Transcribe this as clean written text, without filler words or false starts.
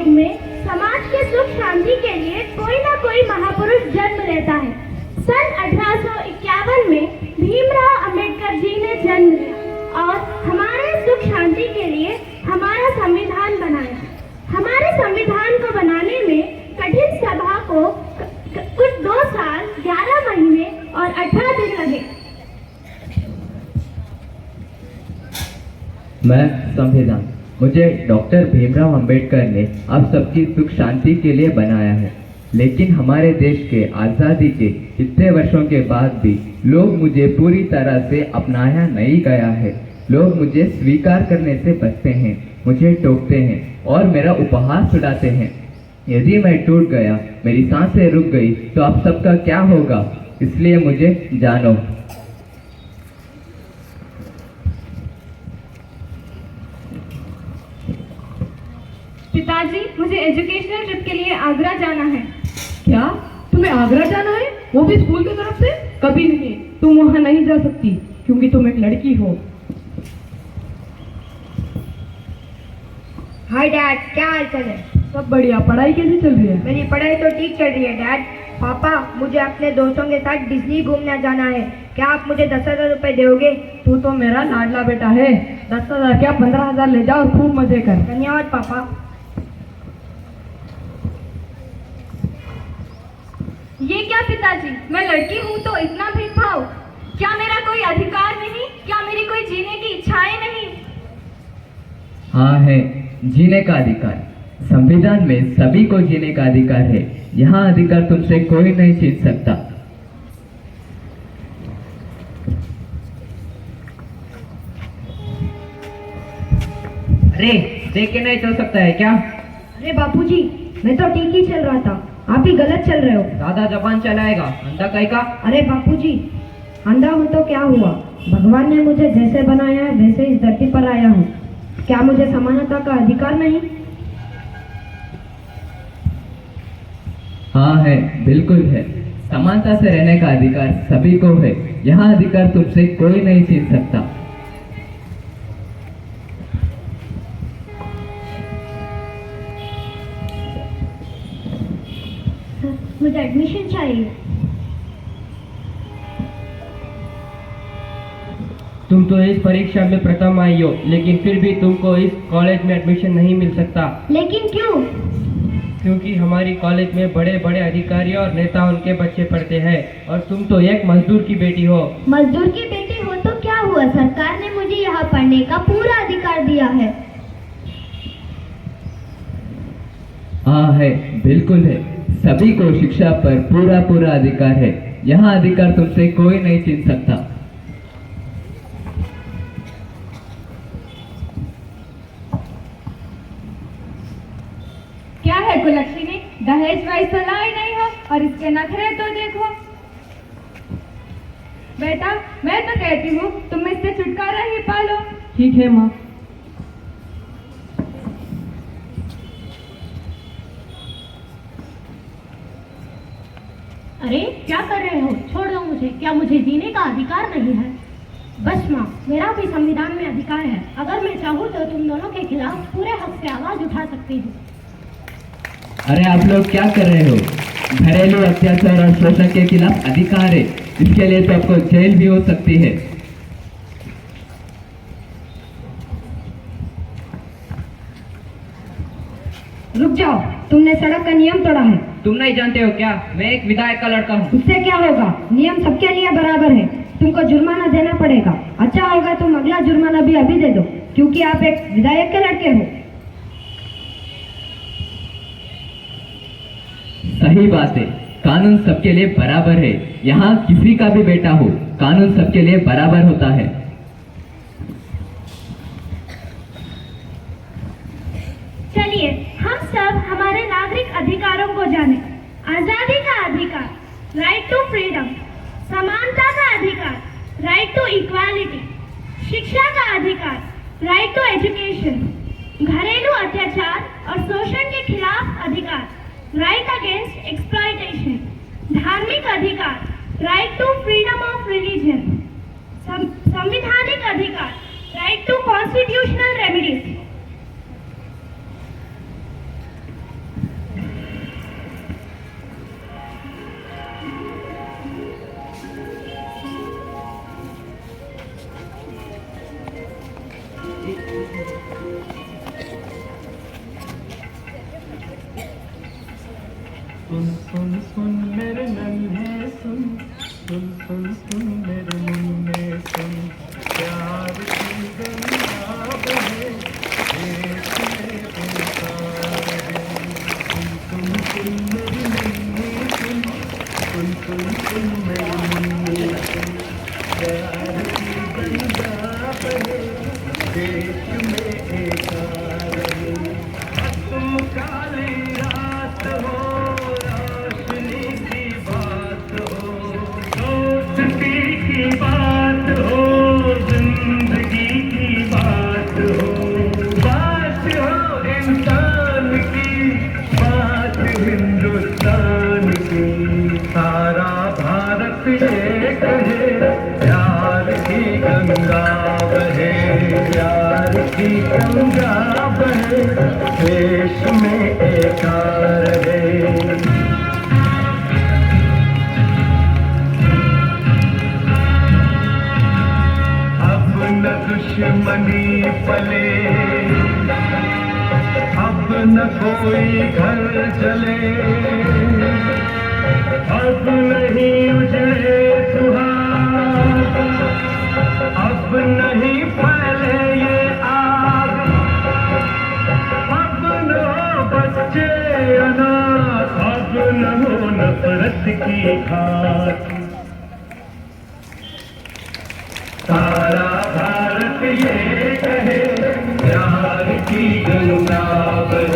युग में समाज के सुख शांति के लिए कोई ना कोई महापुरुष जन्म लेता है। सन 1851 में भीमराव अंबेडकर जी ने जन्म लिया और हमारे सुख शांति के लिए हमारा संविधान बनाया। हमारे संविधान को बनाने में कठिन सभा को कुछ 2 साल 11 महीने और 18 दिन लगे। मैं संविधान मुझे डॉक्टर भीमराव अंबेडकर ने आप सबकी सुख शांति के लिए बनाया है, लेकिन हमारे देश के आज़ादी के इतने वर्षों के बाद भी लोग मुझे पूरी तरह से अपनाया नहीं गया है। लोग मुझे स्वीकार करने से बचते हैं, मुझे टोकते हैं और मेरा उपहास उड़ाते हैं। यदि मैं टूट गया, मेरी सांसें रुक गई तो आप सबका क्या होगा? इसलिए मुझे जानो। पिताजी, मुझे एजुकेशनल ट्रिप के लिए आगरा जाना है। क्या तुम्हें आगरा जाना है? वो भी स्कूल की तरफ से? कभी नहीं, तुम वहाँ नहीं जा सकती क्योंकि तुम एक लड़की हो। हाय डैड, क्या हाल चाल है? सब बढ़िया। पढ़ाई कैसी चल रही है? मेरी पढ़ाई तो ठीक चल रही है डैड। पापा, मुझे अपने दोस्तों के साथ डिज्नी घूमने जाना है। क्या आप मुझे 10,000 रुपए दोगे? तू तो मेरा लाडला बेटा है। 10,000 क्या 15,000 ले जाओ और खूब मजे कर। धन्यवाद पापा। ये क्या पिताजी, मैं लड़की हूँ तो इतना भेदभाव? क्या मेरा कोई अधिकार नहीं? क्या मेरी कोई जीने की इच्छाएं नहीं? हाँ है, जीने का अधिकार। संविधान में सभी को जीने का अधिकार है। यहाँ अधिकार तुमसे कोई नहीं छीन सकता। अरे देख के नहीं चल सकता है क्या? अरे बापूजी, मैं तो ठीक ही चल रहा था, आप ही गलत चल रहे हो। दादा जबान चलाएगा, अंधा कहीं का? अरे बापूजी, अंधा हूँ तो क्या हुआ? भगवान ने मुझे जैसे बनाया है वैसे इस धरती पर आया हूँ। क्या मुझे समानता का अधिकार नहीं? हाँ है, बिल्कुल है। समानता से रहने का अधिकार सभी को है। यहाँ अधिकार तुमसे कोई नहीं छीन सकता। मुझे एडमिशन चाहिए। तुम तो इस परीक्षा में प्रथम आई हो, लेकिन फिर भी तुमको इस कॉलेज में एडमिशन नहीं मिल सकता। लेकिन क्यों? क्योंकि हमारी कॉलेज में बड़े बड़े अधिकारी और नेता उनके बच्चे पढ़ते हैं और तुम तो एक मजदूर की बेटी हो। मजदूर की बेटी हो तो क्या हुआ? सरकार ने मुझे यहाँ पढ़ने का पूरा अधिकार दिया है। हाँ है, बिल्कुल है। सभी को शिक्षा पर पूरा पूरा अधिकार है। यहाँ अधिकार तुमसे कोई नहीं छीन सकता। क्या है कुलक्षणी, दहेज वही तो लाई नहीं हो और इसके नखरे तो देखो। बेटा, मैं तो कहती हूँ तुम इससे छुटकारा ही पालो। ठीक है माँ। अरे क्या कर रहे हो? छोड़ दो मुझे। क्या मुझे जीने का अधिकार नहीं है? बस माँ, मेरा भी संविधान में अधिकार है। अगर मैं चाहूँ तो तुम दोनों के खिलाफ पूरे हक से आवाज उठा सकती हूँ। अरे आप लोग क्या कर रहे हो? घरेलू अत्याचार और शोषण के खिलाफ अधिकार है। इसके लिए तो आपको जेल भी हो सकती है। रुक जाओ, तुमने सड़क का नियम तोड़ा है। तुम नहीं जानते हो क्या? मैं एक विधायक का लड़का हूँ। उससे क्या होगा? नियम सबके लिए बराबर है। तुमको जुर्माना देना पड़ेगा। अच्छा होगा तुम अगला जुर्माना भी अभी दे दो, क्योंकि आप एक विधायक के लड़के हो। सही बात है। कानून सबके लिए बराबर है। यहाँ किसी का भी बेटा हो, कानून सबके लिए बराबर होता है। चलिए हम सब हमारे नागरिक अधिकारों को जाने। आजादी का अधिकार, राइट टू फ्रीडम। समानता का अधिकार, राइट टू इक्वालिटी। शिक्षा का अधिकार, राइट टू एजुकेशन। घरेलू अत्याचार और शोषण के खिलाफ अधिकार, राइट अगेंस्ट एक्सप्लॉयटेशन। धार्मिक अधिकार, right to freedom of religion. संवैधानिक अधिकार, राइट टू कॉन्स्टिट्यूशनल रेमेडीज। देश में एकता रहे। तुम काली रात हो, रोशनी की बात हो, दोस्ती की बात हो, जिंदगी की बात हो, बात हो इंसान की, बात हिंदुस्तान की। सारा भारत ये कहे प्यार की गंगा बहे, प्यार की गंगा बहे, देश में एकता रहे। अब न दुश्मनी पले, अब न कोई घर जले, अब नहीं उजड़े सुहाग, अब नहीं फैले ये आग, अब न हो बच्चे अनाथ, अब न हो नफरत की खाक। सारा भारत ये कहे प्यार की गंगा बहे।